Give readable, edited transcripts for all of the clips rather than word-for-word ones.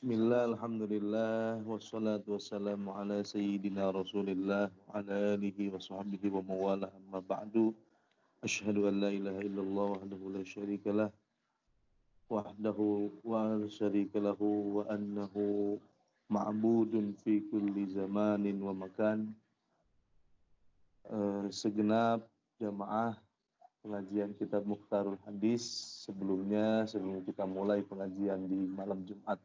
Bismillah, alhamdulillah, wassalatu wassalamu ala sayyidina rasulillah, wa ala alihi wa sahbihi wa mawalah, amma ba'du. Asyhadu an la ilaha illallah wahdahu la syarikalah, wahdahu wa la syarikalahu, wa annahu ma'budun fi kulli zamanin wa makan. Segenap jamaah pengajian kitab Mukhtarul Hadis, sebelum kita mulai pengajian di malam Jumat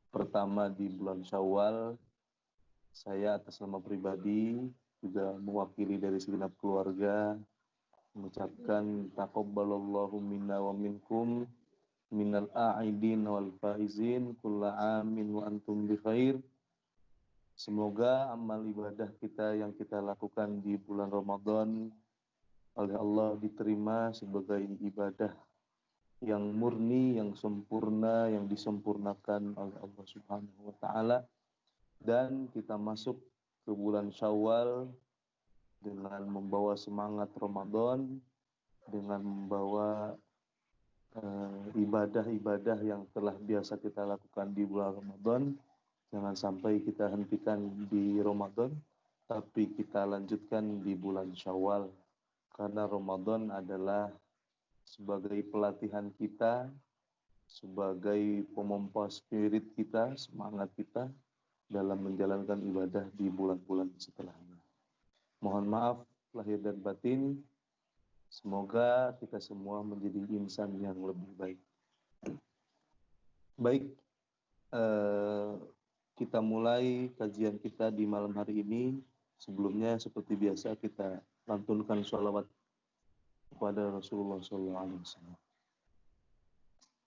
pertama di bulan Syawal, saya atas nama pribadi juga mewakili dari segenap keluarga mengucapkan taqabbalallahu minna wa minkum minal a'idin wal faizin kulla amin wa antum bi khair. Semoga amal ibadah kita yang kita lakukan di bulan Ramadan oleh Allah diterima sebagai ibadah yang murni, yang sempurna, yang disempurnakan oleh Allah Subhanahu wa Ta'ala, dan kita masuk ke bulan Syawal dengan membawa semangat Ramadan, dengan membawa ibadah-ibadah yang telah biasa kita lakukan di bulan Ramadan. Jangan sampai kita hentikan di Ramadan, tapi kita lanjutkan di bulan Syawal, karena Ramadan adalah sebagai pelatihan kita, sebagai pompa spirit kita, semangat kita dalam menjalankan ibadah di bulan-bulan setelahnya. Mohon maaf lahir dan batin. Semoga kita semua menjadi insan yang lebih baik. Baik, kita mulai kajian kita di malam hari ini. Sebelumnya seperti biasa kita lantunkan sholawat kepada Rasulullah SAW.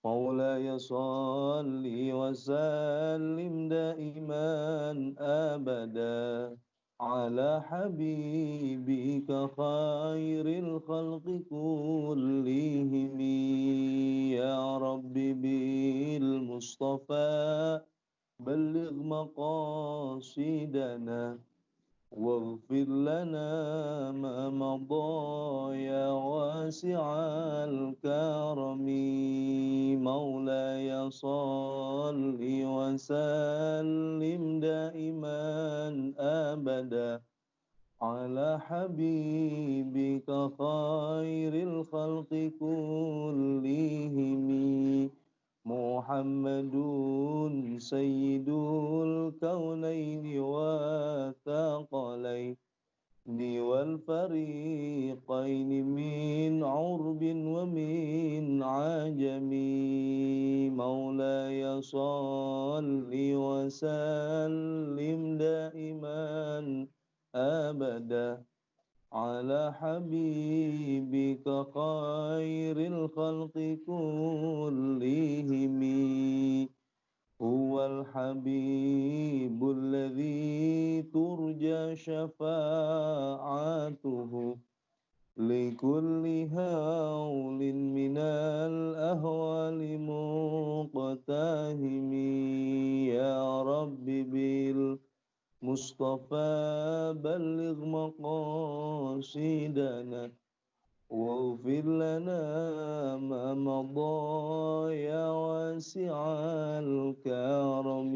Maulaya salli wa sallim daiman abada ala habibika khairil khalqi kullihim ya Rabbi bil Mustafa balligh maqasidana واغفر لنا ما مضى يا واسع الكرم مولاي صل وسلم دائما أبدا على حبيبك خير الخلق كلهم محمد سيد الكونين والثقلين والفريقين من عرب ومن عجم مولاي صل وسلم دائما أبدا على حبيبك خير الخلق كلهم هو الحبيب الذي ترجى شفاعته لكل هول من الأهوال مقتهم يا رب بالمصطفى بلغ مقاصدنا واغفر لنا ما مضى يا واسع الكرم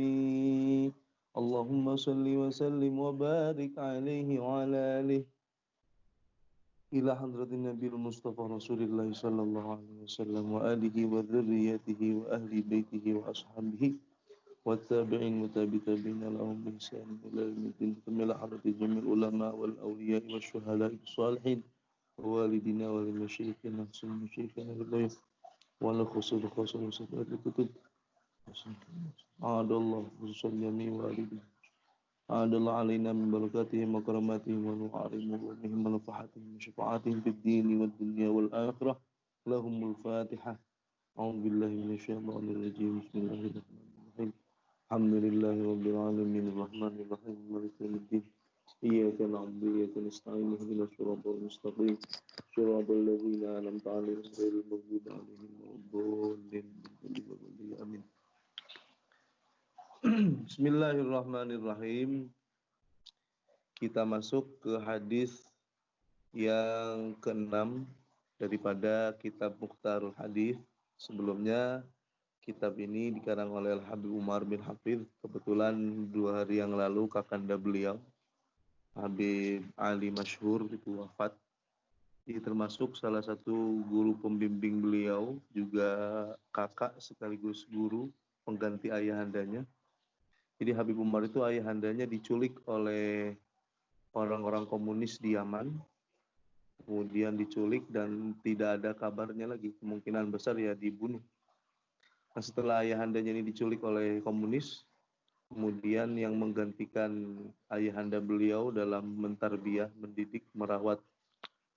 اللهم صل وسلم وبارك عليه وعلى آله إلى حضرة النبي المصطفى رسول الله صلى الله عليه وسلم وآله وذريته وأهل بيته وأصحابه والتابعين وتابعين لهم بإحسان إلى يوم الدين ثم إلى حضرة جميع العلماء والأولياء والشهداء الصالحين ووالدنا ولمشايخنا ثم مشايخنا بالله ولخصوص وصفات الكتب عاد الله خصوصا جميع والدنا عاد الله علينا من بركاتهم وكراماتهم ونعارمهم ومنهم ونفحاتهم وشفاعاتهم في الدين والدنيا والآخرة لهم الفاتحة أعوذ بالله من الشيطان الرجيم بسم الله الرحمن الرحيم الحمد لله رب العالمين الرحمن الرحيم مالك يوم الدين إياك نعبد وإياك نستعين اهدنا الصراط المستقيم صراط الذين أنعمت عليهم غير المغضوب عليهم ولا الضالين آمين. Bismillahirrahmanirrahim. Kita masuk ke hadis yang ke-6 daripada kitab Mukhtarul Hadis. Sebelumnya Kitab ini dikarang oleh Habib Umar bin Hafidh. Kebetulan 2 hari yang lalu kakanda beliau, Habib Ali Masyhur, itu wafat. Ini termasuk salah satu guru pembimbing beliau, juga kakak sekaligus guru pengganti ayahandanya. Jadi Habib Umar itu ayahandanya diculik oleh orang-orang komunis di Yaman. Kemudian diculik dan tidak ada kabarnya lagi. Kemungkinan besar ya dibunuh. Nah, setelah ayahandanya ini diculik oleh komunis, kemudian yang menggantikan ayahanda beliau dalam mentarbiyah, mendidik, merawat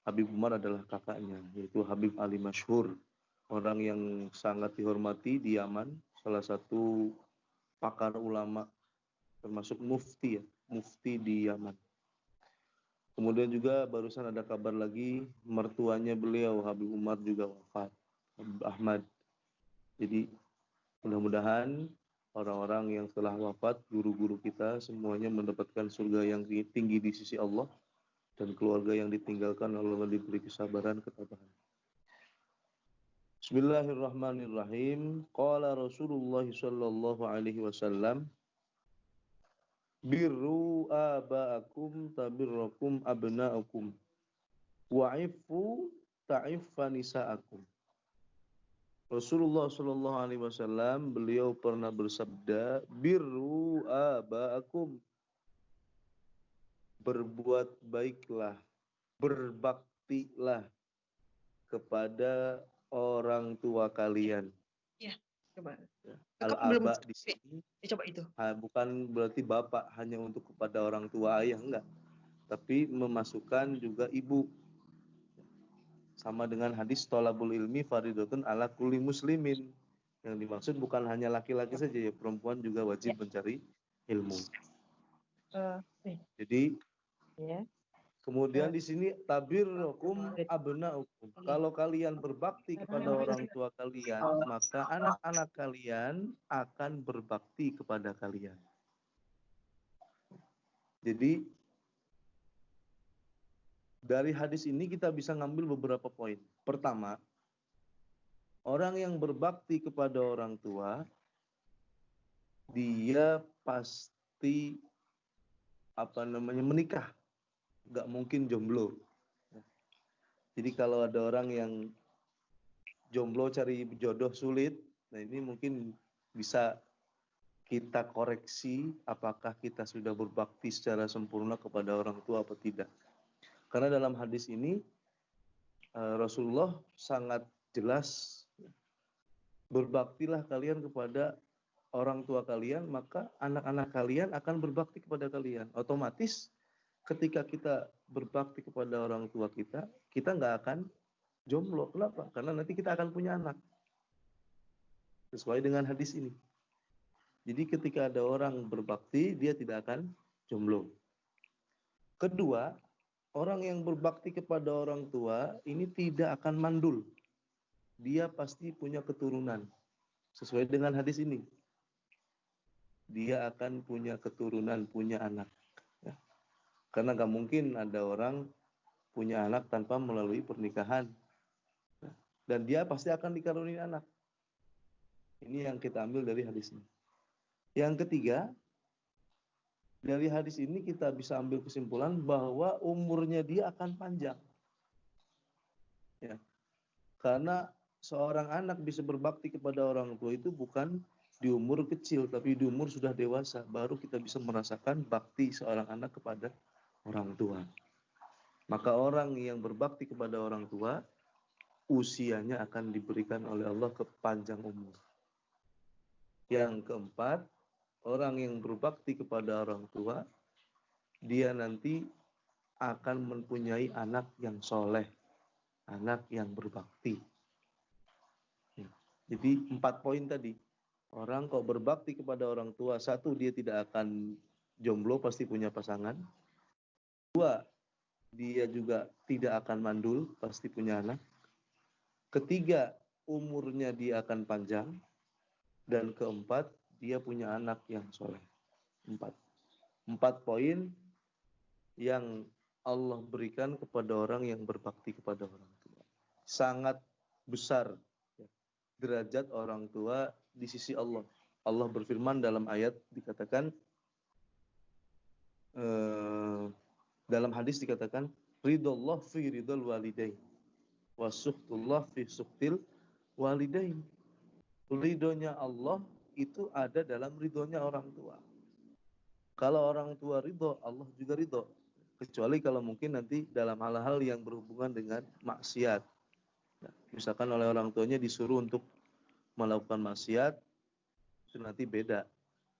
Habib Umar adalah kakaknya, yaitu Habib Ali Masyhur. Orang yang sangat dihormati di Yaman, salah satu pakar ulama, termasuk mufti ya, mufti di Yaman. Kemudian juga barusan ada kabar lagi, mertuanya beliau, Habib Umar juga wafat, Habib Ahmad. Jadi mudah-mudahan orang-orang yang telah wafat, guru-guru kita, semuanya mendapatkan surga yang tinggi di sisi Allah, dan keluarga yang ditinggalkan Allah diberi kesabaran, ketabahan. Bismillahirrahmanirrahim. Qala Rasulullah sallallahu alaihi wasallam, birru aba'akum tabirrakum abna'akum wa'iffu ta'iffa nisa'akum. Rasulullah sallallahu alaihi wasallam beliau pernah bersabda, birru aba'akum, berbuat baiklah, berbaktilah kepada orang tua kalian. Ya, coba. Al-aba di sini coba itu. Bukan berarti bapak hanya untuk kepada orang tua ayah, enggak. Tapi memasukkan juga ibu. Sama dengan hadis thalabul ilmi fardhatun ala kulli muslimin. Yang dimaksud bukan hanya laki-laki saja ya, perempuan juga wajib mencari ilmu. Jadi kemudian di sini tabirrukum abna'ukum. Kalau kalian berbakti kepada orang tua kalian, maka anak-anak kalian akan berbakti kepada kalian. Jadi dari hadis ini kita bisa ngambil beberapa poin. Pertama, orang yang berbakti kepada orang tua, dia pasti menikah. Nggak mungkin jomblo. Jadi kalau ada orang yang jomblo cari jodoh sulit, nah ini mungkin bisa kita koreksi apakah kita sudah berbakti secara sempurna kepada orang tua atau tidak. Karena dalam hadis ini Rasulullah sangat jelas, berbaktilah kalian kepada orang tua kalian, maka anak-anak kalian akan berbakti kepada kalian. Otomatis ketika kita berbakti kepada orang tua kita, kita nggak akan jomblo. Kenapa? Karena nanti kita akan punya anak. Sesuai dengan hadis ini. Jadi ketika ada orang berbakti, dia tidak akan jomblo. Kedua, orang yang berbakti kepada orang tua ini tidak akan mandul. Dia pasti punya keturunan. Sesuai dengan hadis ini. Dia akan punya keturunan, punya anak. Ya. Karena gak mungkin ada orang punya anak tanpa melalui pernikahan. Dan dia pasti akan dikaruniai anak. Ini yang kita ambil dari hadis ini. Yang ketiga, dari hadis ini kita bisa ambil kesimpulan bahwa umurnya dia akan panjang. Ya. Karena seorang anak bisa berbakti kepada orang tua itu bukan di umur kecil, tapi di umur sudah dewasa. Baru kita bisa merasakan bakti seorang anak kepada orang tua. Maka orang yang berbakti kepada orang tua, usianya akan diberikan oleh Allah kepanjang umur. Yang keempat, orang yang berbakti kepada orang tua, dia nanti akan mempunyai anak yang soleh, anak yang berbakti. Jadi 4 poin tadi. Orang kok berbakti kepada orang tua, 1, dia tidak akan jomblo, pasti punya pasangan. 2, dia juga tidak akan mandul, pasti punya anak. 3, umurnya dia akan panjang. Dan 4, dia punya anak yang soleh. 4 poin yang Allah berikan kepada orang yang berbakti kepada orang tua. Sangat besar derajat orang tua di sisi Allah. Allah berfirman dalam ayat dikatakan, dalam hadis dikatakan, ridallah fi ridal walidain, wa suhtullah fi suhtil walidain. Ridhonya Allah itu ada dalam ridhonya orang tua. Kalau orang tua ridho, Allah juga ridho. Kecuali kalau mungkin nanti dalam hal-hal yang berhubungan dengan maksiat. Nah, misalkan oleh orang tuanya disuruh untuk melakukan maksiat, itu nanti beda.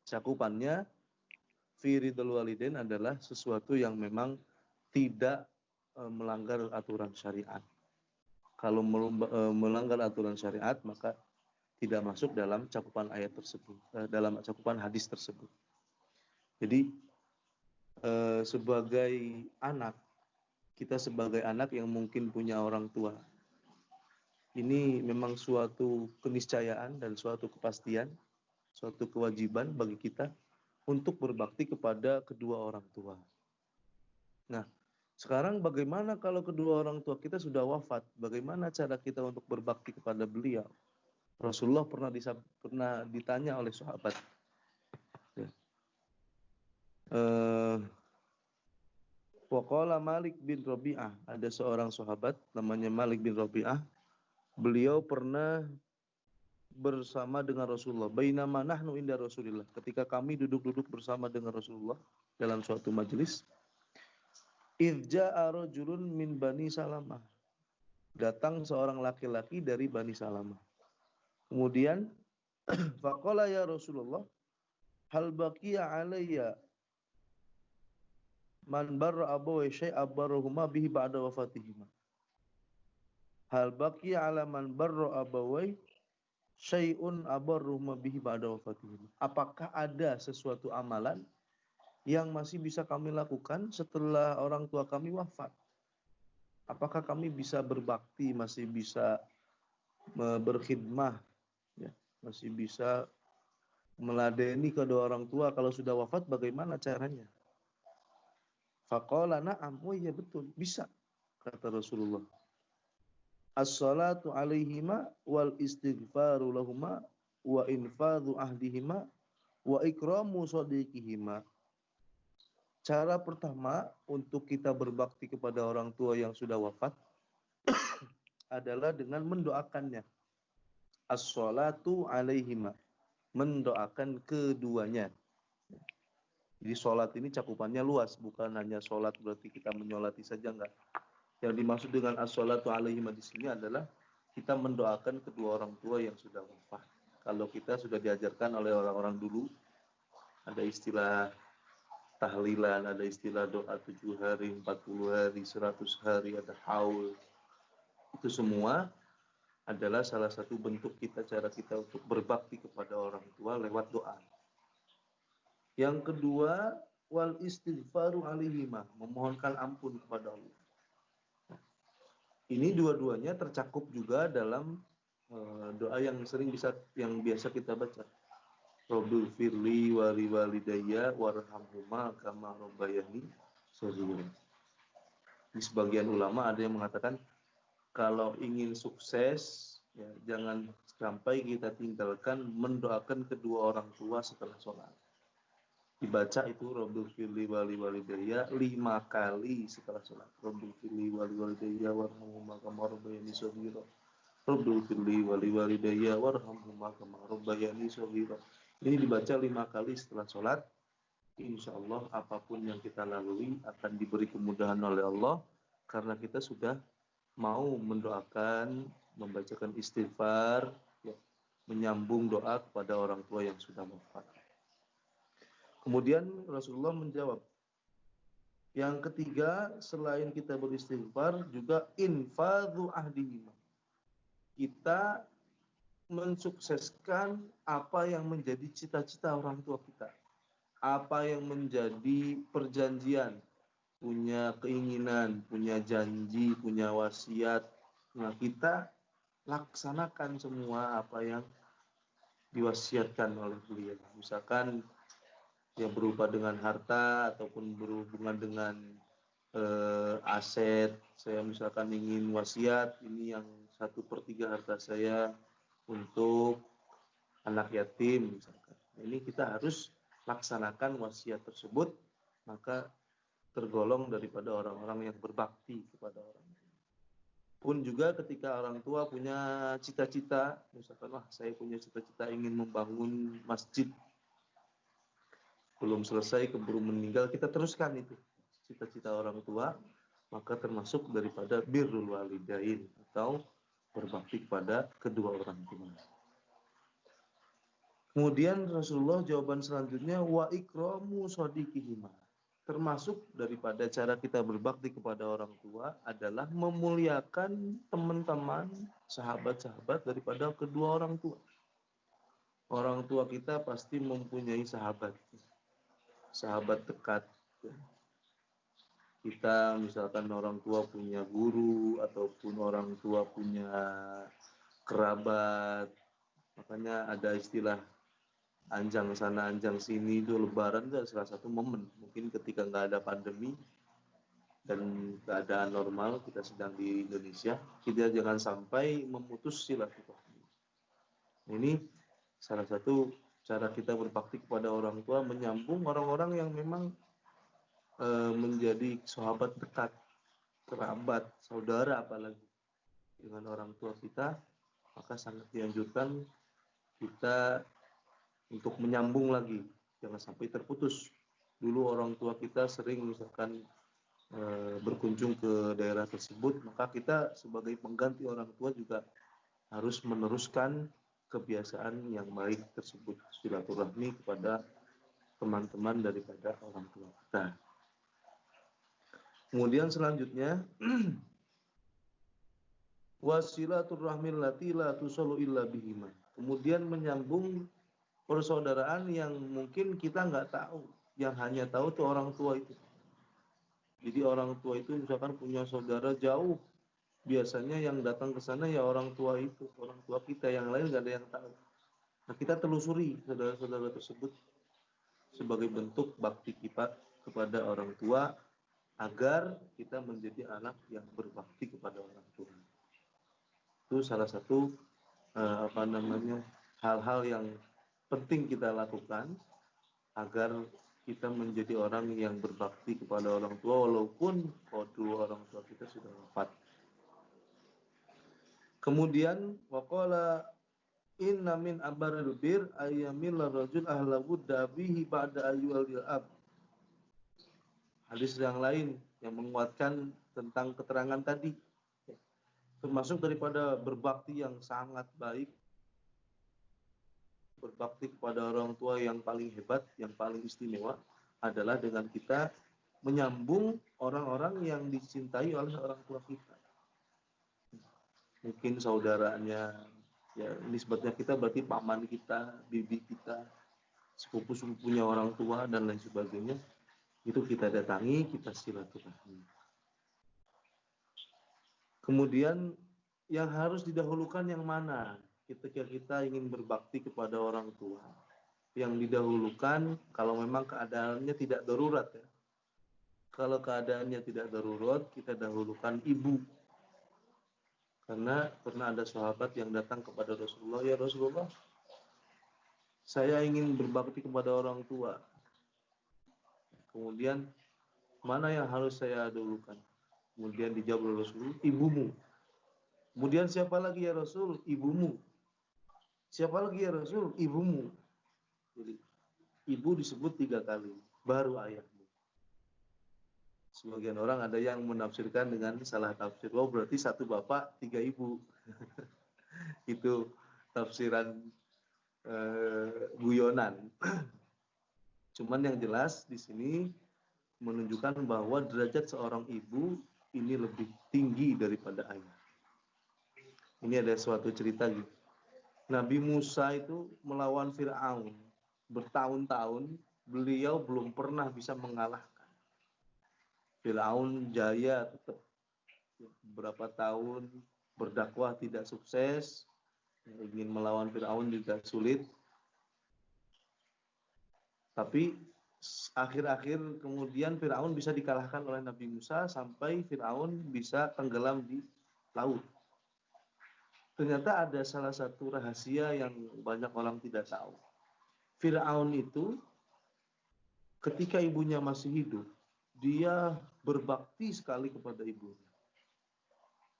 Cakupannya fi ridhal walidain adalah sesuatu yang memang tidak melanggar aturan syariat. Kalau melanggar aturan syariat, maka tidak masuk dalam cakupan ayat tersebut, dalam cakupan hadis tersebut. Jadi sebagai anak, kita sebagai anak yang mungkin punya orang tua, ini memang suatu keniscayaan dan suatu kepastian, suatu kewajiban bagi kita untuk berbakti kepada kedua orang tua. Nah, sekarang bagaimana kalau kedua orang tua kita sudah wafat? Bagaimana cara kita untuk berbakti kepada beliau? Rasulullah pernah ditanya oleh sahabat. Waqala Malik bin Rabi'ah, ada seorang sahabat namanya Malik bin Rabi'ah. Beliau pernah bersama dengan Rasulullah. Bainama nahnu inda Rasulillah. Ketika kami duduk-duduk bersama dengan Rasulullah dalam suatu majelis, Idja'a rajulun min Bani Salamah. Datang seorang laki-laki dari Bani Salamah. Kemudian faqala ya Rasulullah, hal baqiya alayya man barra abawai syai'a barrahuma bihi ba'da wafatihima. Hal baqiya ala man barra abawai syai'un abarruhuma bihi ba'da wafatihima. Apakah ada sesuatu amalan yang masih bisa kami lakukan setelah orang tua kami wafat? Apakah kami bisa berbakti, masih bisa berkhidmah, ya, masih bisa meladeni kedua orang tua kalau sudah wafat, bagaimana caranya? Faqala na'am, oh iya betul, bisa, kata Rasulullah. As-salatu alaihima wal istighfaru lahuma wa infadhu ahdihima wa ikramu sadiqihima. Cara pertama untuk kita berbakti kepada orang tua yang sudah wafat adalah dengan mendoakannya. As-salatu alaihima, mendoakan keduanya. Jadi sholat ini cakupannya luas, bukan hanya sholat berarti kita menyolati saja, enggak. Yang dimaksud dengan as-salatu alaihima di sini adalah kita mendoakan kedua orang tua yang sudah wafat. Kalau kita sudah diajarkan oleh orang-orang dulu, ada istilah tahlilan, ada istilah doa 7 hari, 40 hari, 100 hari, ada haul. Itu semua adalah salah satu bentuk kita, cara kita untuk berbakti kepada orang tua lewat doa. Yang kedua, wal istighfaru alaihima, memohonkan ampun kepada Allah. Ini dua-duanya tercakup juga dalam doa yang biasa kita baca. Rabbil firli wali walidayya warhamhuma kama rabbayani shaghira. Di sebagian ulama ada yang mengatakan kalau ingin sukses, ya, jangan sampai kita tinggalkan mendoakan kedua orang tua setelah sholat. Dibaca itu Rabbil firli wali walidayya 5 kali setelah sholat. Rabbil firli wali walidayya warhamhuma kama rabbayani shaghira. Rabbil firli wali walidayya warhamhuma kama rabbayani shaghira. Ini dibaca 5 kali setelah sholat. Insya Allah apapun yang kita lalui akan diberi kemudahan oleh Allah, karena kita sudah mau mendoakan, membacakan istighfar, ya, menyambung doa kepada orang tua yang sudah wafat. Kemudian Rasulullah menjawab, yang ketiga selain kita beristighfar juga infadhu ahdihima. Kita mensukseskan apa yang menjadi cita-cita orang tua kita, apa yang menjadi perjanjian, punya keinginan, punya janji, punya wasiat. Nah, kita laksanakan semua apa yang diwasiatkan oleh beliau. Misalkan ya berupa dengan harta ataupun berhubungan dengan aset. Saya misalkan ingin wasiat, ini yang 1/3 harta saya untuk anak yatim misalkan. Ini kita harus laksanakan wasiat tersebut, maka tergolong daripada orang-orang yang berbakti kepada orang tua. Pun juga ketika orang tua punya cita-cita, misalkan saya punya cita-cita ingin membangun masjid, belum selesai keburu meninggal, kita teruskan itu cita-cita orang tua, maka termasuk daripada birrul walidain atau berbakti kepada kedua orang tua. Kemudian Rasulullah jawaban selanjutnya wa ikramu shadiqihima. Termasuk daripada cara kita berbakti kepada orang tua adalah memuliakan teman-teman, sahabat-sahabat daripada kedua orang tua. Orang tua kita pasti mempunyai sahabat dekat. Kita misalkan orang tua punya guru ataupun orang tua punya kerabat, makanya ada istilah anjang sana anjang sini, itu lebaran itu salah satu momen. Mungkin ketika nggak ada pandemi dan keadaan normal, kita sedang di Indonesia, kita jangan sampai memutus silaturahmi. Ini salah satu cara kita berbakti kepada orang tua, menyambung orang-orang yang memang menjadi sahabat dekat, kerabat, saudara apalagi dengan orang tua kita, maka sangat dianjurkan kita untuk menyambung lagi, jangan sampai terputus. Dulu orang tua kita sering misalkan berkunjung ke daerah tersebut, maka kita sebagai pengganti orang tua juga harus meneruskan kebiasaan yang baik tersebut, silaturahmi kepada teman-teman daripada orang tua kita. Kemudian selanjutnya wasilaturrahmil lati la tusallu illa bihima. Kemudian menyambung persaudaraan yang mungkin kita nggak tahu, yang hanya tahu tuh orang tua itu. Jadi orang tua itu misalkan punya saudara jauh, biasanya yang datang ke sana ya orang tua itu, orang tua kita, yang lain nggak ada yang tahu. Nah, kita telusuri saudara-saudara tersebut sebagai bentuk bakti kita kepada orang tua, agar kita menjadi anak yang berbakti kepada orang tua. Itu salah satu hal-hal yang penting kita lakukan agar kita menjadi orang yang berbakti kepada orang tua walaupun kedua orang tua kita sudah wafat. Kemudian waqala inna min abaril bir ayyamil rajul ahlahu dabihi ba'da ayyul ab. Hadis yang lain yang menguatkan tentang keterangan tadi, termasuk daripada berbakti yang sangat baik, berbakti kepada orang tua yang paling hebat, yang paling istimewa adalah dengan kita menyambung orang-orang yang dicintai oleh orang tua kita. Mungkin saudaranya, ya nisbatnya kita berarti paman kita, bibi kita, sepupu-sepupunya orang tua dan lain sebagainya. Itu kita datangi, kita silaturahmi. Kemudian yang harus didahulukan yang mana? Ketika kita ingin berbakti kepada orang tua, yang didahulukan kalau memang keadaannya tidak darurat ya. Kalau keadaannya tidak darurat, kita dahulukan ibu. Karena pernah ada sahabat yang datang kepada Rasulullah, ya Rasulullah, saya ingin berbakti kepada orang tua. Kemudian mana yang harus saya dahulukan? Kemudian dijawab oleh Rasul, ibumu. Kemudian siapa lagi ya Rasul? Ibumu. Siapa lagi ya Rasul? Ibumu. Jadi ibu disebut 3 kali, baru ayahmu. Sebagian orang ada yang menafsirkan dengan salah tafsir. Oh berarti 1 bapak 3 ibu. Itu tafsiran guyonan. Cuman yang jelas di sini menunjukkan bahwa derajat seorang ibu ini lebih tinggi daripada ayah. Ini ada suatu cerita gitu. Nabi Musa itu melawan Fir'aun bertahun-tahun, beliau belum pernah bisa mengalahkan. Fir'aun jaya tetap beberapa tahun berdakwah tidak sukses, ingin melawan Fir'aun juga sulit. Tapi akhir-akhir kemudian Fir'aun bisa dikalahkan oleh Nabi Musa sampai Fir'aun bisa tenggelam di laut. Ternyata ada salah satu rahasia yang banyak orang tidak tahu. Fir'aun itu ketika ibunya masih hidup, dia berbakti sekali kepada ibunya.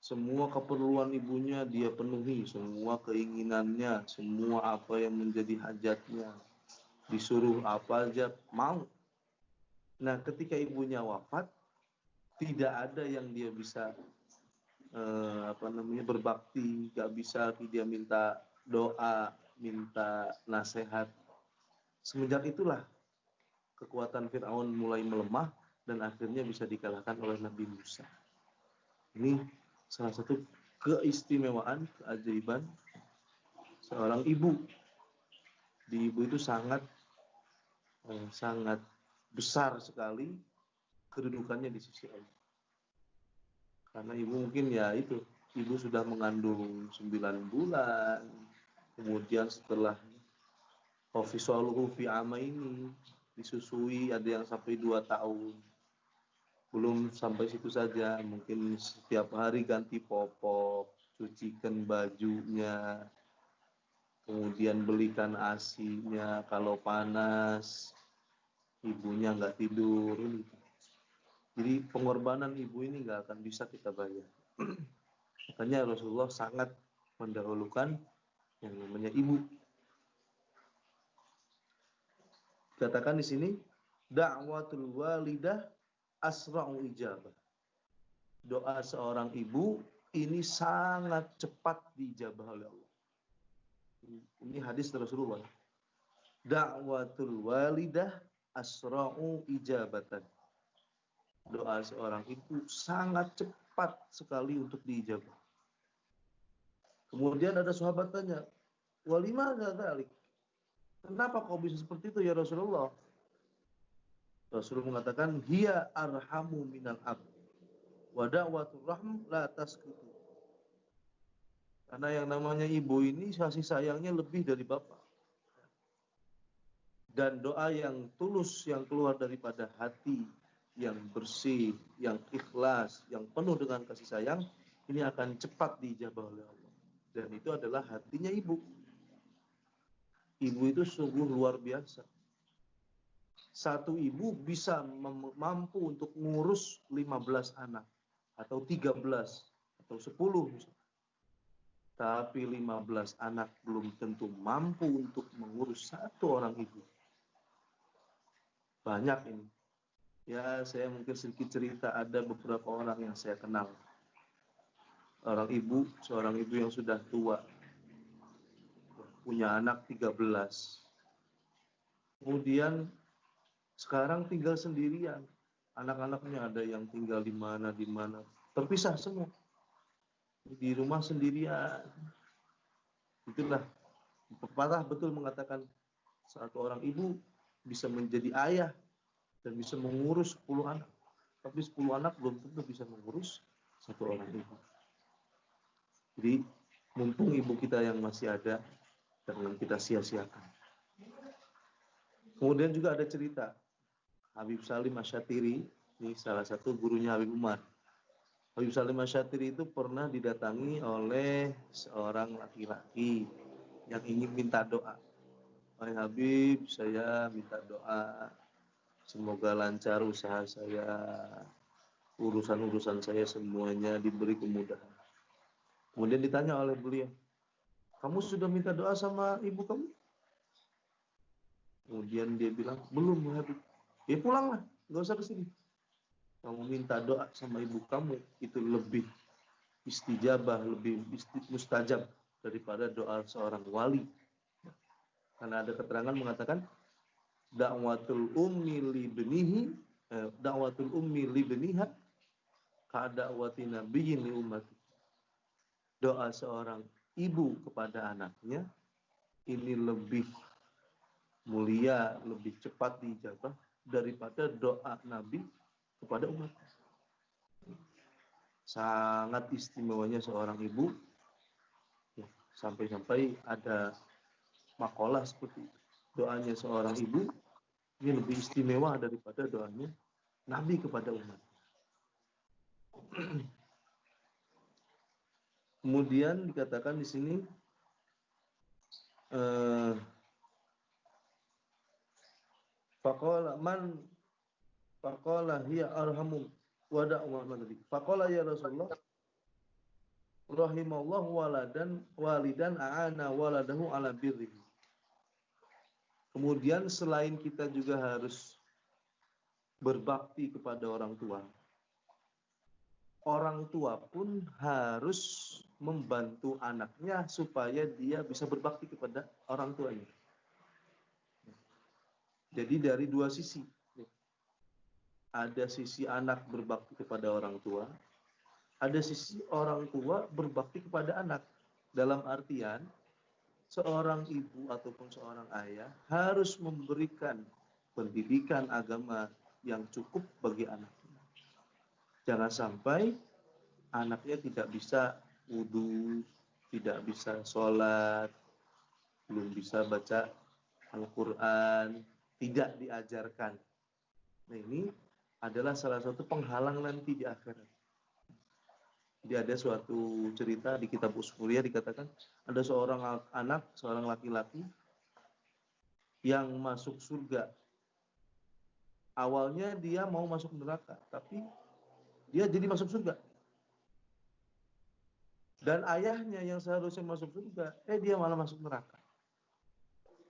Semua keperluan ibunya dia penuhi, semua keinginannya, semua apa yang menjadi hajatnya. Disuruh apa aja mau. Nah, ketika ibunya wafat, tidak ada yang dia bisa berbakti, gak bisa dia minta doa, minta nasihat. Semenjak itulah kekuatan Fir'aun mulai melemah dan akhirnya bisa dikalahkan oleh Nabi Musa. Ini salah satu keistimewaan, keajaiban seorang ibu. Di ibu itu sangat besar sekali kedudukannya di sisi Allah. Karena ibu mungkin ya itu, ibu sudah mengandung 9 bulan, kemudian setelah Wafisaluhu fi amaini, disusui ada yang sampai 2 tahun. Belum sampai situ saja, mungkin setiap hari ganti popok, cucikan bajunya, kemudian belikan ASI-nya, kalau panas ibunya nggak tidur. Jadi pengorbanan ibu ini nggak akan bisa kita bayar. Makanya Rasulullah sangat mendahulukan yang namanya ibu. Katakan di sini, da'watul walidah asra'u ijabah. Doa seorang ibu ini sangat cepat diijabah oleh Allah. Ini hadis Rasulullah. Da'watul walidah asra'u ijabatan. Doa seorang ibu sangat cepat sekali untuk diijabah. Kemudian ada sahabat tanya, walima dzalik? Kenapa kau bisa seperti itu ya Rasulullah? Rasulullah mengatakan, hiya arhamu minal ab. Wa da'watur rahm la taskutu. Karena yang namanya ibu ini kasih sayangnya lebih dari bapak. Dan doa yang tulus yang keluar daripada hati yang bersih, yang ikhlas, yang penuh dengan kasih sayang, ini akan cepat diijabah oleh Allah. Dan itu adalah hatinya ibu. Ibu itu sungguh luar biasa. Satu ibu bisa mampu untuk ngurus 15 anak. Atau 13, atau 10 misalnya. Tapi 15 anak belum tentu mampu untuk mengurus satu orang ibu. Banyak ini. Ya, saya mungkin sedikit cerita, ada beberapa orang yang saya kenal. Seorang ibu yang sudah tua. Punya anak 13. Kemudian sekarang tinggal sendirian. Anak-anaknya ada yang tinggal di mana, terpisah semua. Di rumah sendirian. Itulah pepatah betul mengatakan satu orang ibu bisa menjadi ayah dan bisa mengurus 10 anak. Tapi 10 anak belum tentu bisa mengurus satu orang ibu. Jadi mumpung ibu kita yang masih ada, jangan kita sia-siakan. Kemudian juga ada cerita Habib Salim Asyatiri, ini salah satu gurunya Habib Umar. Habib Salim Asyatiri itu pernah didatangi oleh seorang laki-laki yang ingin minta doa. Wahai Habib, saya minta doa. Semoga lancar usaha saya, urusan-urusan saya semuanya diberi kemudahan. Kemudian ditanya oleh beliau, kamu sudah minta doa sama ibu kamu? Kemudian dia bilang, belum Habib. Ya pulanglah, nggak usah kesini. Kamu minta doa sama ibu kamu, itu lebih istijabah, lebih mustajab daripada doa seorang wali. Karena ada keterangan mengatakan, da'watul ummi li beniha ka'da'wati nabiyyin li ummati. Doa seorang ibu kepada anaknya ini lebih mulia, lebih cepat diijabah daripada doa Nabi kepada umat. Sangat istimewanya seorang ibu, ya, sampai-sampai ada makalah seperti itu. Doanya seorang ibu ini lebih istimewa daripada doanya Nabi kepada umat. Kemudian dikatakan di sini faqala hiya arhamu wada Muhammad Nabi. Faqala ya Rasulullah rahimallahu walidan a'ana waladahu ala birrihi. Kemudian selain kita juga harus berbakti kepada orang tua pun harus membantu anaknya supaya dia bisa berbakti kepada orang tuanya. Jadi dari dua sisi. Ada sisi anak berbakti kepada orang tua, ada sisi orang tua berbakti kepada anak. Dalam artian, seorang ibu ataupun seorang ayah harus memberikan pendidikan agama yang cukup bagi anaknya. Jangan sampai anaknya tidak bisa wudu, tidak bisa sholat, belum bisa baca Al-Quran, tidak diajarkan. Nah, ini adalah salah satu penghalang nanti di akhirat. Jadi ada suatu cerita di kitab Usmuriyah dikatakan ada seorang anak, seorang laki-laki yang masuk surga. Awalnya dia mau masuk neraka, tapi dia jadi masuk surga. Dan ayahnya yang seharusnya masuk surga, dia malah masuk neraka.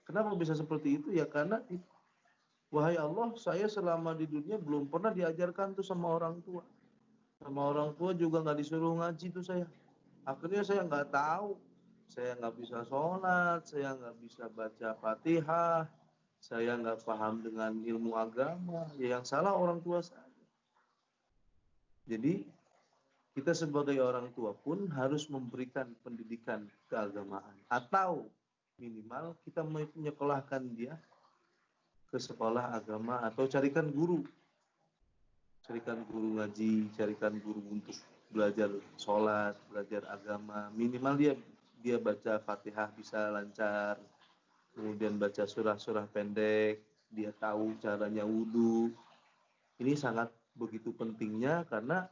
Kenapa bisa seperti itu? Ya karena wahai Allah, saya selama di dunia belum pernah diajarkan tuh sama orang tua. Sama orang tua juga nggak disuruh ngaji tuh saya. Akhirnya saya nggak tahu. Saya nggak bisa sholat, saya nggak bisa baca Fatihah, saya nggak paham dengan ilmu agama. Ya yang salah orang tua saya. Jadi kita sebagai orang tua pun harus memberikan pendidikan keagamaan. Atau minimal kita menyekolahkan dia ke sekolah agama atau carikan guru. Carikan guru ngaji, carikan guru untuk belajar sholat, belajar agama. Minimal dia baca Fatihah bisa lancar, kemudian baca surah-surah pendek, dia tahu caranya wudu. Ini sangat begitu pentingnya karena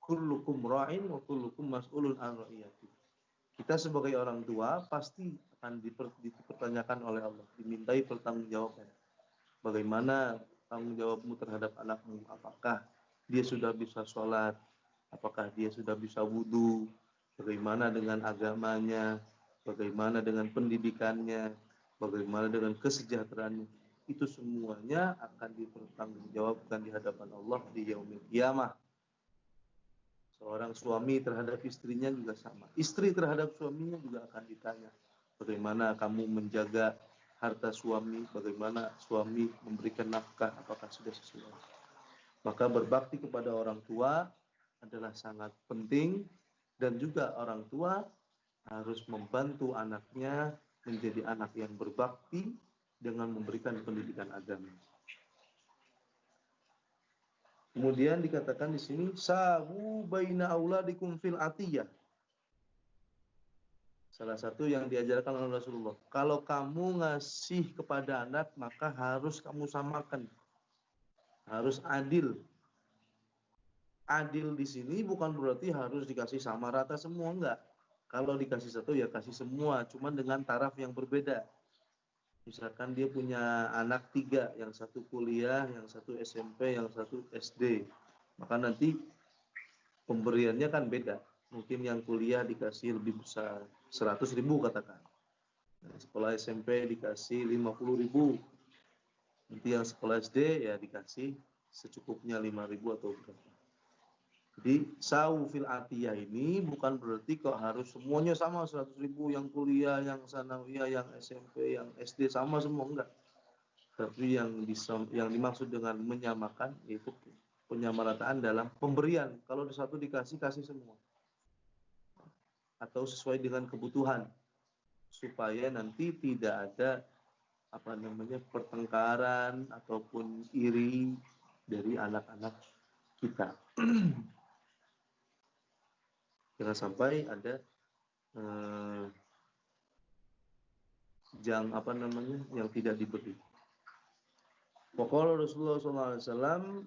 kullukum ra'in wa kullukum mas'ulun an ra'iyati. Kita sebagai orang tua pasti akan dipertanyakan oleh Allah, dimintai pertanggungjawaban. Bagaimana tanggung jawabmu terhadap anakmu? Apakah dia sudah bisa sholat? Apakah dia sudah bisa wudu? Bagaimana dengan agamanya? Bagaimana dengan pendidikannya? Bagaimana dengan kesejahteraannya? Itu semuanya akan dipertanggungjawabkan di hadapan Allah di yaumil qiyamah. Seorang suami terhadap istrinya juga sama. Istri terhadap suaminya juga akan ditanya. Bagaimana kamu menjaga harta suami, bagaimana suami memberikan nafkah, apakah sudah sesuai. Maka berbakti kepada orang tua adalah sangat penting dan juga orang tua harus membantu anaknya menjadi anak yang berbakti dengan memberikan pendidikan agama. Kemudian dikatakan di sini sawu baina auladikum fil atiyah. Salah satu yang diajarkan oleh Rasulullah. Kalau kamu ngasih kepada anak, maka harus kamu samakan. Harus adil. Adil di sini bukan berarti harus dikasih sama rata semua, enggak. Kalau dikasih satu ya kasih semua, cuman dengan taraf yang berbeda. Misalkan dia punya anak 3, yang satu kuliah, yang satu SMP, yang satu SD. Maka nanti pemberiannya kan beda. Mungkin yang kuliah dikasih lebih besar, 100.000 katakan. Sekolah SMP dikasih 50.000. Nanti yang sekolah SD ya dikasih secukupnya 5.000 atau berapa. Jadi sawu fil atiyah ini bukan berarti kok harus semuanya sama 100.000, yang kuliah, yang sanawiyah, yang SMP, yang SD sama semua, enggak. Tapi yang dimaksud dengan menyamakan yaitu penyamarataan dalam pemberian. Kalau satu dikasih, kasih semua. Atau sesuai dengan kebutuhan supaya nanti tidak ada pertengkaran ataupun iri dari anak-anak kita. Jangan sampai ada yang tidak diberi. Pokoknya Rasulullah SAW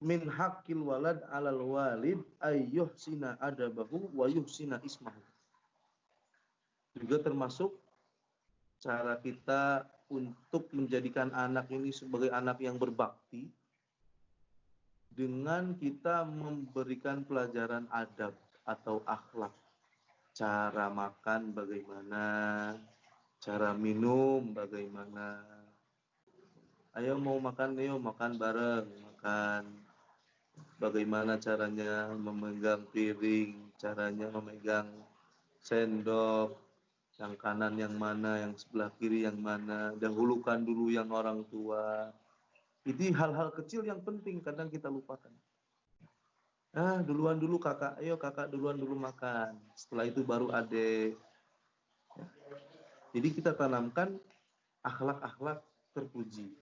min haqqil walad 'alal walid ayyuhsina adabahu wa yuhsina ismahu. Juga termasuk cara kita untuk menjadikan anak ini sebagai anak yang berbakti dengan kita memberikan pelajaran adab atau akhlak. Cara makan bagaimana, cara minum bagaimana. Ayo mau makan, ayo makan bareng, makan. Bagaimana caranya memegang piring, caranya memegang sendok, yang kanan yang mana, yang sebelah kiri yang mana, dahulukan dulu yang orang tua. Itu hal-hal kecil yang penting kadang kita lupakan. Duluan dulu kakak, ayo kakak duluan dulu makan. Setelah itu baru adik. Jadi kita tanamkan akhlak-akhlak terpuji.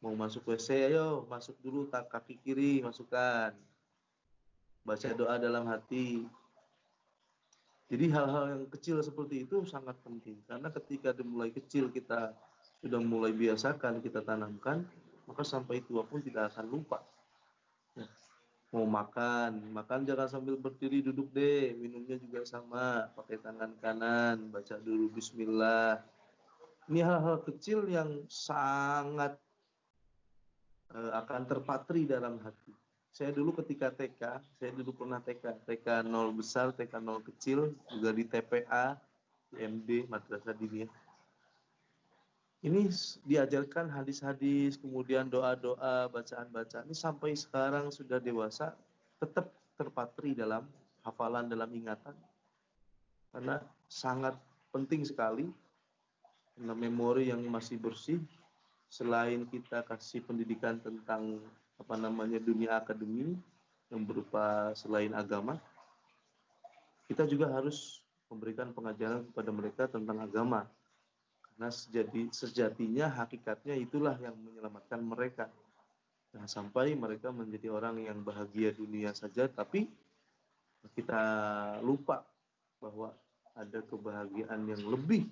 Mau masuk WC, ayo masuk dulu kaki kiri, masukkan. Baca doa dalam hati. Jadi hal-hal yang kecil seperti itu sangat penting. Karena ketika dimulai kecil kita sudah mulai biasakan, kita tanamkan, maka sampai tua pun tidak akan lupa. Ya. Mau makan jangan sambil berdiri, duduk deh. Minumnya juga sama, pakai tangan kanan, baca dulu bismillah. Ini hal-hal kecil yang sangat akan terpatri dalam hati. Saya dulu ketika TK, saya dulu pernah TK 0 besar, TK 0 kecil, juga di TPA, di MD, Madrasah Diniyah. Ini diajarkan hadis-hadis, kemudian doa-doa, bacaan-bacaan. Ini sampai sekarang sudah dewasa, tetap terpatri dalam hafalan, dalam ingatan. Karena sangat penting sekali, karena memori yang masih bersih, selain kita kasih pendidikan tentang dunia akademi yang berupa selain agama, kita juga harus memberikan pengajaran kepada mereka tentang agama. Karena sejatinya hakikatnya itulah yang menyelamatkan mereka. Jangan sampai mereka menjadi orang yang bahagia dunia saja, tapi kita lupa bahwa ada kebahagiaan yang lebih,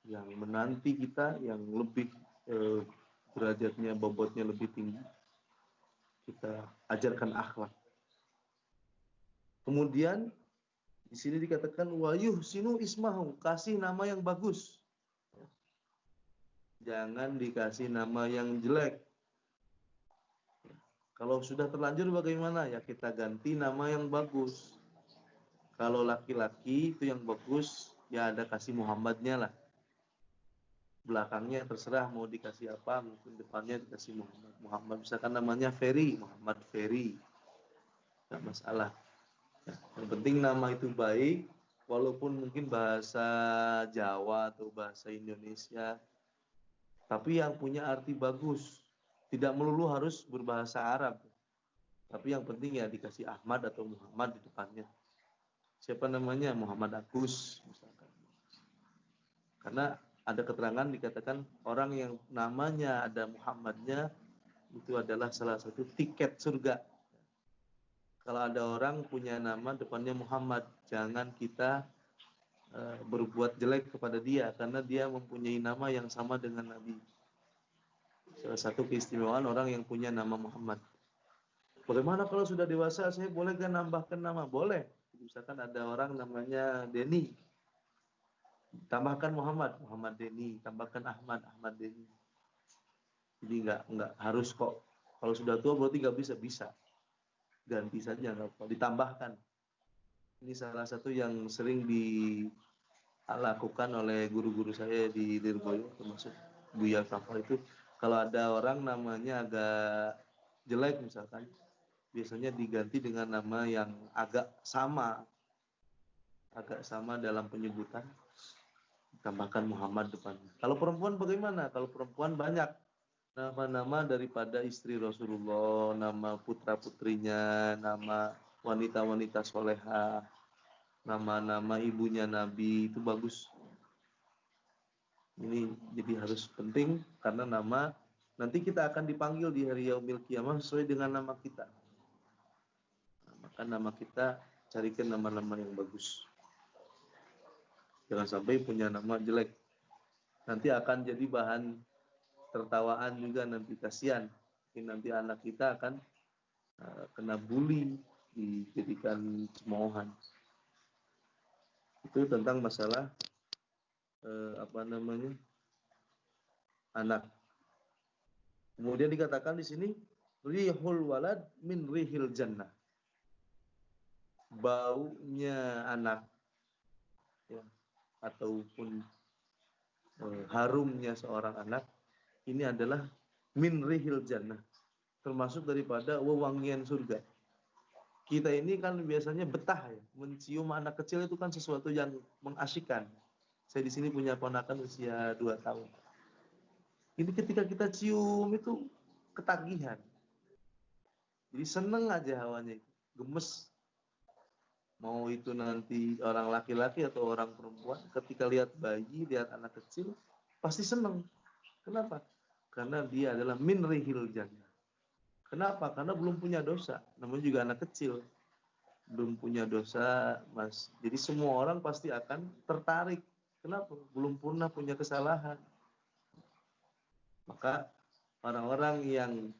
yang menanti kita, yang lebih derajatnya, bobotnya lebih tinggi. Kita ajarkan akhlak. Kemudian di sini dikatakan wayuh sinu ismahu, kasih nama yang bagus. Jangan dikasih nama yang jelek. Kalau sudah terlanjur bagaimana? Ya kita ganti nama yang bagus. Kalau laki-laki itu yang bagus, ya ada kasih Muhammadnya lah. Belakangnya terserah mau dikasih apa, mungkin depannya dikasih Muhammad. Misalkan namanya Ferry, Muhammad Ferry, nggak masalah. Yang penting nama itu baik, walaupun mungkin bahasa Jawa atau bahasa Indonesia, tapi yang punya arti bagus. Tidak melulu harus berbahasa Arab, tapi yang penting ya dikasih Ahmad atau Muhammad di depannya. Siapa namanya? Muhammad Agus misalkan. Karena ada keterangan dikatakan orang yang namanya ada Muhammadnya itu adalah salah satu tiket surga. Kalau ada orang punya nama depannya Muhammad, jangan kita berbuat jelek kepada dia karena dia mempunyai nama yang sama dengan Nabi. Salah satu keistimewaan orang yang punya nama Muhammad. Bagaimana kalau sudah dewasa, saya boleh kan nambahkan nama? Boleh. Misalkan ada orang namanya Denny, tambahkan Muhammad Denny, tambahkan Ahmad Denny. Jadi nggak harus kok. Kalau sudah tua berarti nggak bisa. Ganti saja, nggak apa, ditambahkan. Ini salah satu yang sering dilakukan oleh guru-guru saya di Lirboyo, termasuk Buya Kafal itu. Kalau ada orang namanya agak jelek misalkan, biasanya diganti dengan nama yang agak sama dalam penyebutan, tambahkan Muhammad depannya. Kalau perempuan bagaimana? Kalau perempuan banyak nama-nama daripada istri Rasulullah, nama putra-putrinya, nama wanita-wanita solehah, nama-nama ibunya Nabi, itu bagus. Ini jadi harus penting karena nama nanti kita akan dipanggil di hari Yaumil Qiyamah sesuai dengan nama kita. Maka nama kita carikan nama-nama yang bagus. Jangan sampai punya nama jelek. Nanti akan jadi bahan tertawaan juga nanti, kasihan. Nanti anak kita akan kena bully, dijadikan cemoohan. Itu tentang masalah anak. Kemudian dikatakan di sini rihul walad min rihil jannah. Baunya anak, ya, ataupun harumnya seorang anak ini adalah min rihil jannah, termasuk daripada wewangian surga. Kita ini kan biasanya betah ya, mencium anak kecil itu kan sesuatu yang mengasyikkan. Saya di sini punya ponakan usia 2 tahun. Ini ketika kita cium itu ketagihan. Jadi seneng aja hawanya itu, gemes. Mau itu nanti orang laki-laki atau orang perempuan, ketika lihat bayi, lihat anak kecil, pasti seneng. Kenapa? Karena dia adalah min rihil jannah. Kenapa? Karena belum punya dosa. Namanya juga anak kecil. Belum punya dosa, Mas. Jadi semua orang pasti akan tertarik. Kenapa? Belum pernah punya kesalahan. Maka orang-orang yang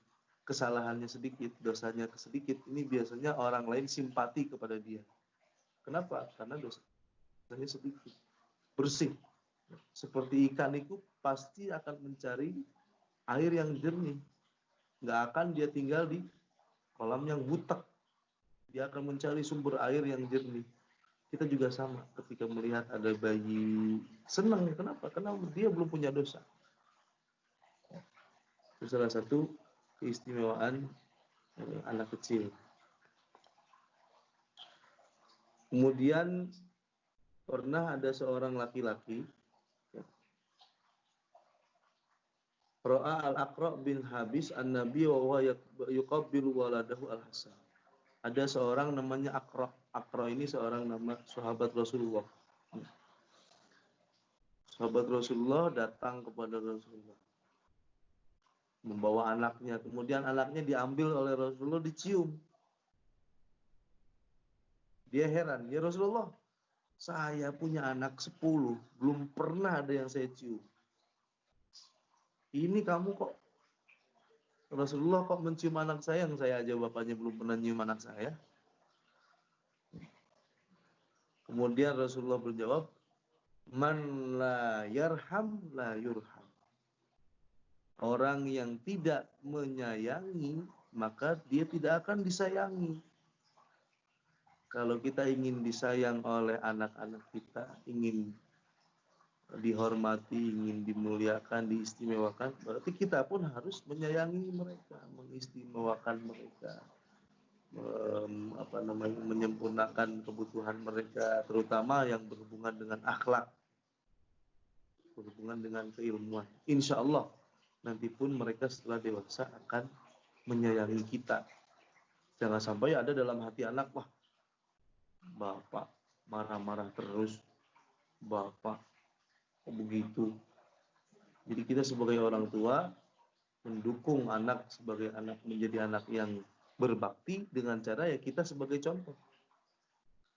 kesalahannya sedikit, dosanya sedikit, ini biasanya orang lain simpati kepada dia. Kenapa? Karena dosanya sedikit, bersih. Seperti ikan itu pasti akan mencari air yang jernih. Nggak akan dia tinggal di kolam yang butek. Dia akan mencari sumber air yang jernih. Kita juga sama ketika melihat ada bayi, senang. Kenapa? Karena dia belum punya dosa. Itu salah satu keistimewaan anak kecil. Kemudian pernah ada seorang laki-laki, Ra'a al-Aqra' bin Habis an-Nabi wa huwa yuqabbilu waladahu al-Hasan. Ada seorang namanya Aqra'. Aqra' ini seorang nama sahabat Rasulullah. Sahabat Rasulullah datang kepada Rasulullah, membawa anaknya. Kemudian anaknya diambil oleh Rasulullah, dicium. Dia heran, ya Rasulullah, saya punya anak 10, belum pernah ada yang saya cium. Ini kamu kok, Rasulullah kok mencium anak saya, yang saya aja bapaknya belum pernah cium anak saya. Kemudian Rasulullah berjawab, man la yarham la yurham. Orang yang tidak menyayangi, maka dia tidak akan disayangi. Kalau kita ingin disayang oleh anak-anak kita, ingin dihormati, ingin dimuliakan, diistimewakan, berarti kita pun harus menyayangi mereka, mengistimewakan mereka, menyempurnakan kebutuhan mereka, terutama yang berhubungan dengan akhlak, berhubungan dengan keilmuan. Insya Allah nanti pun mereka setelah dewasa akan menyayangi kita. Jangan sampai ada dalam hati anak, wah, bapak marah-marah terus, bapak kok begitu. Jadi kita sebagai orang tua mendukung anak sebagai anak menjadi anak yang berbakti dengan cara ya kita sebagai contoh.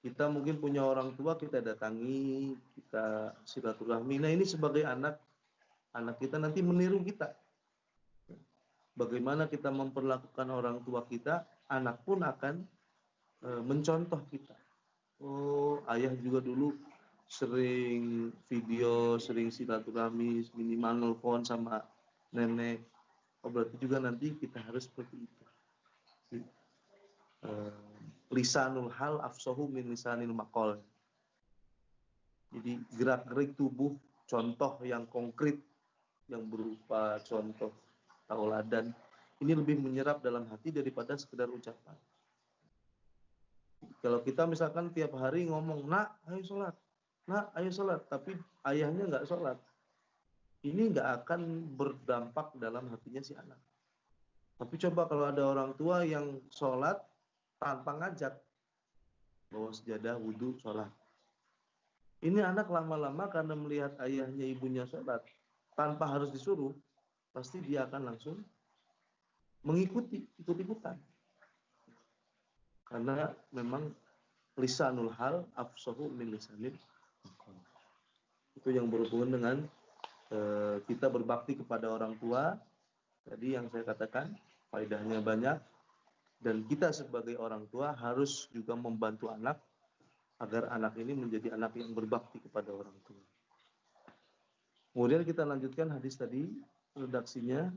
Kita mungkin punya orang tua, kita datangi, kita silaturahmi. Nah ini sebagai anak kita nanti meniru kita. Bagaimana kita memperlakukan orang tua kita, anak pun akan mencontoh kita. Oh, ayah juga dulu sering video, sering silaturahmi, minimal nelfon sama nenek. Oh, berarti juga nanti kita harus seperti itu. Lisanul hal afsahu min lisanil maqal. Jadi gerak-gerik tubuh, contoh yang konkret, yang berupa contoh tauladan, ini lebih menyerap dalam hati daripada sekedar ucapan. Kalau kita misalkan tiap hari ngomong, nak ayo sholat, nak ayo sholat, tapi ayahnya nggak sholat, ini nggak akan berdampak dalam hatinya si anak. Tapi coba kalau ada orang tua yang sholat tanpa ngajak, bawa sejadah, wudhu, sholat. Ini anak lama-lama karena melihat ayahnya ibunya sholat, tanpa harus disuruh, pasti dia akan langsung mengikuti, ikut-ikutan. Karena memang lisanul hal afsahu min lisanil maqal. Itu yang berhubungan dengan kita berbakti kepada orang tua. Tadi yang saya katakan faedahnya banyak. Dan kita sebagai orang tua harus juga membantu anak agar anak ini menjadi anak yang berbakti kepada orang tua. Kemudian kita lanjutkan hadis tadi, redaksinya.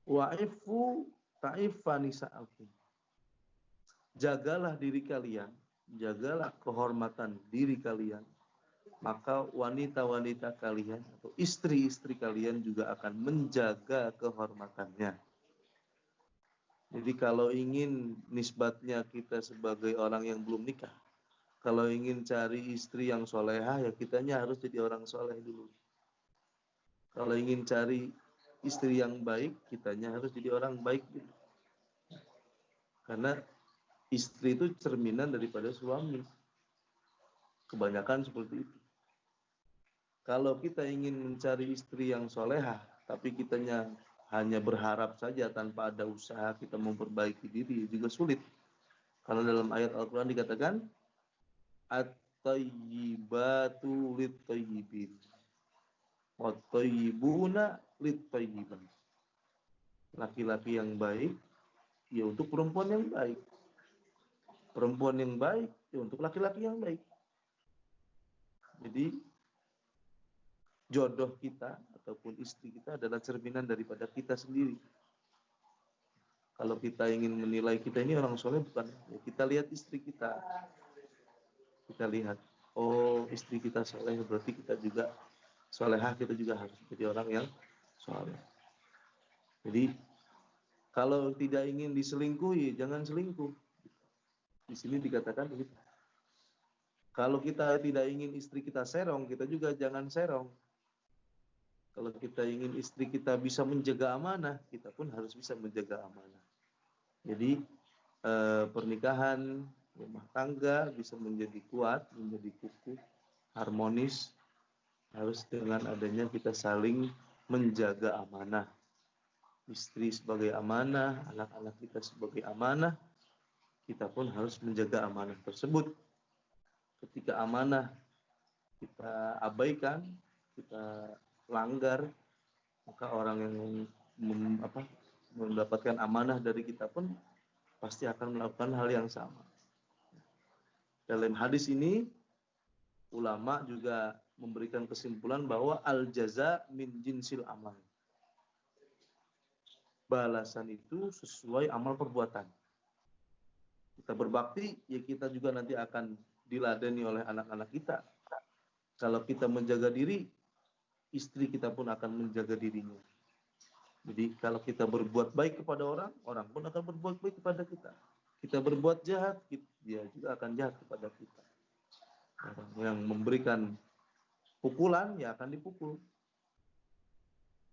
Wa'ifu ta'ifa nisa'akum. Jagalah diri kalian, jagalah kehormatan diri kalian, maka wanita-wanita kalian atau istri-istri kalian juga akan menjaga kehormatannya. Jadi kalau ingin nisbatnya kita sebagai orang yang belum nikah, kalau ingin cari istri yang solehah, ya kitanya harus jadi orang soleh dulu. Kalau ingin cari istri yang baik, kitanya harus jadi orang baik dulu. Karena istri itu cerminan daripada suami. Kebanyakan seperti itu. Kalau kita ingin mencari istri yang solehah, tapi kitanya hanya berharap saja tanpa ada usaha kita memperbaiki diri, juga sulit. Karena dalam ayat Al-Quran dikatakan, at-tayyibatu lit-tayyibin, wat-tayyibuna lit-tayyiban. Laki-laki yang baik, ya untuk perempuan yang baik. Perempuan yang baik, ya untuk laki-laki yang baik. Jadi, jodoh kita ataupun istri kita adalah cerminan daripada kita sendiri. Kalau kita ingin menilai kita ini orang soleh, bukan, ya kita lihat istri kita. Kita lihat, oh istri kita soleh, berarti kita juga solehah, kita juga harus jadi orang yang soleh. Jadi kalau tidak ingin diselingkuhi, jangan selingkuh. Di sini dikatakan begitu. Kalau kita tidak ingin istri kita serong, kita juga jangan serong. Kalau kita ingin istri kita bisa menjaga amanah, kita pun harus bisa menjaga amanah. Jadi pernikahan, rumah tangga bisa menjadi kuat, menjadi kukuh, harmonis, harus dengan adanya kita saling menjaga amanah. Istri sebagai amanah, anak-anak kita sebagai amanah, kita pun harus menjaga amanah tersebut. Ketika amanah kita abaikan, kita langgar, maka orang yang mendapatkan amanah dari kita pun pasti akan melakukan hal yang sama. Dalam hadis ini, ulama juga memberikan kesimpulan bahwa al-jaza min jinsil amal. Balasan itu sesuai amal perbuatan. Kita berbakti, ya kita juga nanti akan diladeni oleh anak-anak kita. Kalau kita menjaga diri, istri kita pun akan menjaga dirinya. Jadi kalau kita berbuat baik kepada orang, orang pun akan berbuat baik kepada kita. Kita berbuat jahat, dia juga akan jahat kepada kita. Orang yang memberikan pukulan, ya akan dipukul.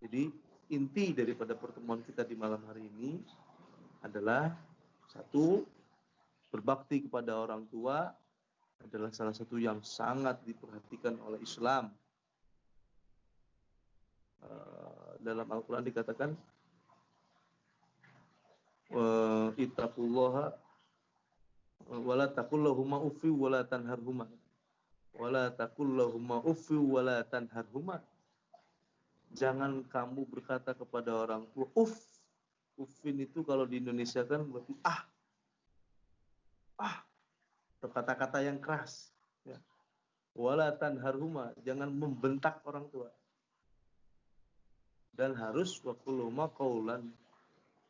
Jadi inti daripada pertemuan kita di malam hari ini adalah satu, berbakti kepada orang tua adalah salah satu yang sangat diperhatikan oleh Islam. Dalam Al-Quran dikatakan, ittaqullaha wala taqullahuma uffi wala tanharhuma wala taqullahuma uffi wala tanharhuma. Jangan kamu berkata kepada orang tua uff. Uffin itu kalau di Indonesia kan berarti kata-kata yang keras, ya. Wala tanharhuma, jangan membentak orang tua. Dan harus waquluma qaulan,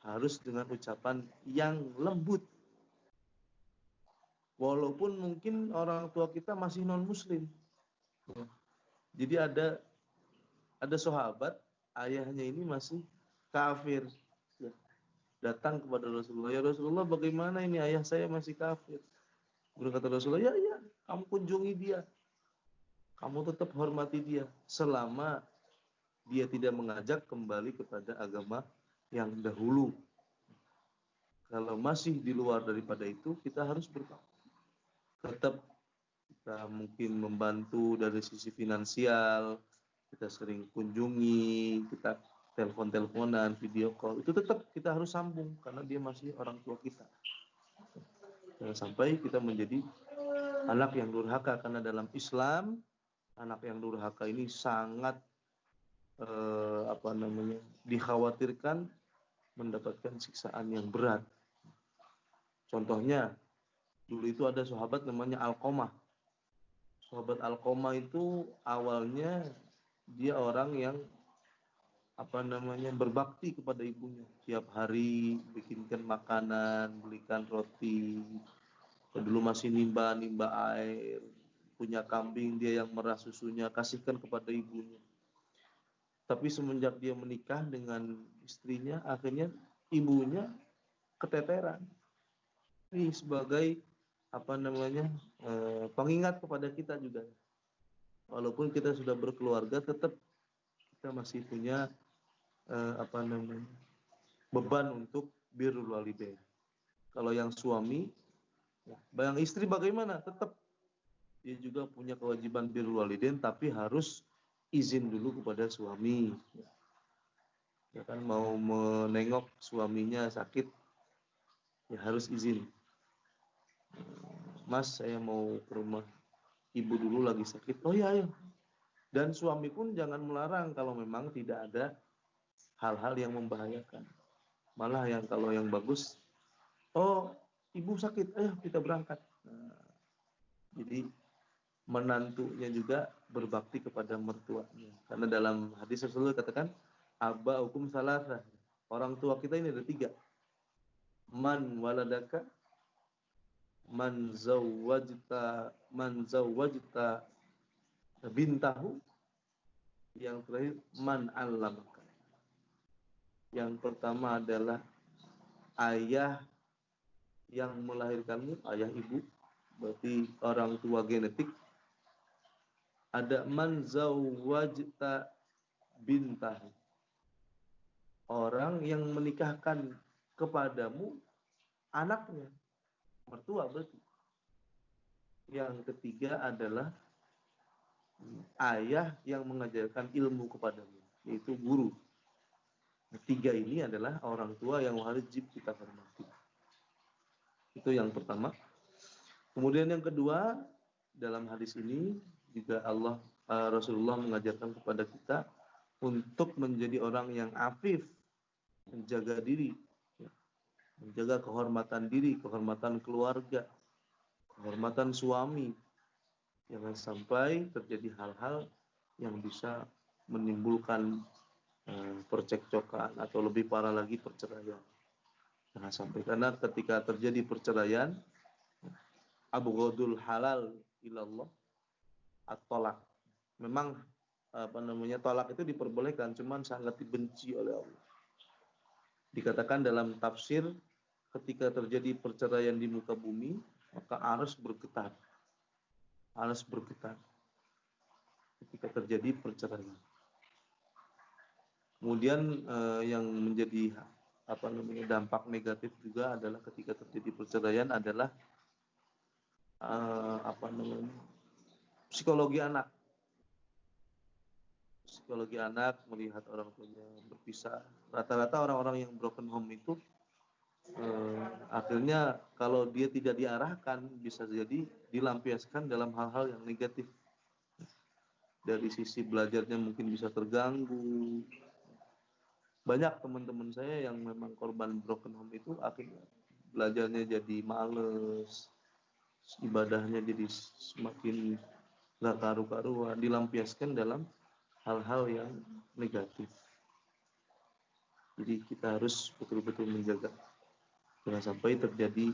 harus dengan ucapan yang lembut. Walaupun mungkin orang tua kita masih non-muslim. Jadi ada sahabat, ayahnya ini masih kafir. Datang kepada Rasulullah, ya Rasulullah, bagaimana ini ayah saya masih kafir? Berkata Rasulullah, ya, kamu kunjungi dia. Kamu tetap hormati dia selama dia tidak mengajak kembali kepada agama yang dahulu. Kalau masih di luar daripada itu, kita harus berbakti. Tetap kita mungkin membantu dari sisi finansial, kita sering kunjungi, kita telepon-teleponan, video call, itu tetap kita harus sambung karena dia masih orang tua kita. Jangan sampai kita menjadi anak yang durhaka, karena dalam Islam anak yang durhaka ini sangat dikhawatirkan mendapatkan siksaan yang berat. Contohnya, dulu itu ada sahabat namanya Alqamah. Sahabat Alqamah itu awalnya dia orang yang berbakti kepada ibunya. Tiap hari bikinkan makanan, belikan roti. Dulu masih nimba air, punya kambing dia yang merah susunya, kasihkan kepada ibunya. Tapi semenjak dia menikah dengan istrinya, akhirnya ibunya keteteran. Ini sebagai pengingat kepada kita juga. Walaupun kita sudah berkeluarga, tetap kita masih punya beban untuk birrul walidain. Kalau yang suami, yang istri bagaimana? Tetap dia juga punya kewajiban birrul walidain, tapi harus izin dulu kepada suami. Ya kan, mau menengok suaminya sakit, ya harus izin. Mas, saya mau ke rumah ibu dulu lagi sakit. Oh iya, ayo. Dan suami pun jangan melarang kalau memang tidak ada hal-hal yang membahayakan. Malah kalau yang bagus, oh ibu sakit, ayo kita berangkat. Nah, jadi menantunya juga berbakti kepada mertuanya. Karena dalam hadis Rasulullah katakan, Aba hukum salasa. Orang tua kita ini ada 3. Man waladaka, man zawwajta bintahu, yang terakhir man allamaka. Yang pertama adalah ayah yang melahirkanmu, ayah ibu, berarti orang tua genetik. Ada man zawwajta bintahu, orang yang menikahkan kepadamu anaknya, mertua berarti. Yang ketiga adalah ayah yang mengajarkan ilmu kepadamu, yaitu guru. 3 ini adalah orang tua yang wajib kita hormati. Itu yang pertama. Kemudian yang kedua, dalam hadis ini juga Rasulullah mengajarkan kepada kita untuk menjadi orang yang afif, menjaga diri, menjaga kehormatan diri, kehormatan keluarga, kehormatan suami. Jangan sampai terjadi hal-hal yang bisa menimbulkan percekcokan atau lebih parah lagi perceraian. Jangan sampai, karena ketika terjadi perceraian, abghadul halal ilallah at-tolak. Memang tolak itu diperbolehkan, cuman sangat dibenci oleh Allah. Dikatakan dalam tafsir, ketika terjadi perceraian di muka bumi, maka arus bergetar. Arus bergetar ketika terjadi perceraian. Kemudian yang menjadi dampak negatif juga adalah ketika terjadi perceraian adalah psikologi anak. Psikologi anak melihat orang tuanya berpisah. Rata-rata orang-orang yang broken home itu akhirnya kalau dia tidak diarahkan, bisa jadi dilampiaskan dalam hal-hal yang negatif. Dari sisi belajarnya mungkin bisa terganggu. Banyak teman-teman saya yang memang korban broken home itu akhirnya belajarnya jadi males, ibadahnya jadi semakin gak karu-karuan, dilampiaskan dalam hal-hal yang negatif. Jadi kita harus betul-betul menjaga jangan sampai terjadi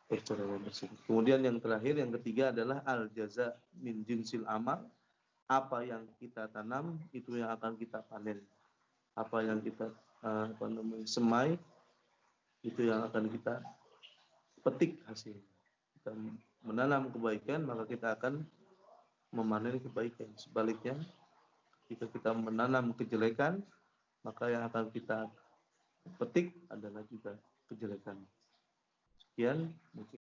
perceraian tersebut. Kemudian yang terakhir, yang ketiga adalah al-jaza min jinsil amal. Apa yang kita tanam itu yang akan kita panen. Apa yang kita semai itu yang akan kita petik hasilnya. Kita menanam kebaikan, maka kita akan memanen kebaikan. Sebaliknya, jika kita menanam kejelekan, maka yang akan kita petik adalah juga kejelekan. Sekian, mungkin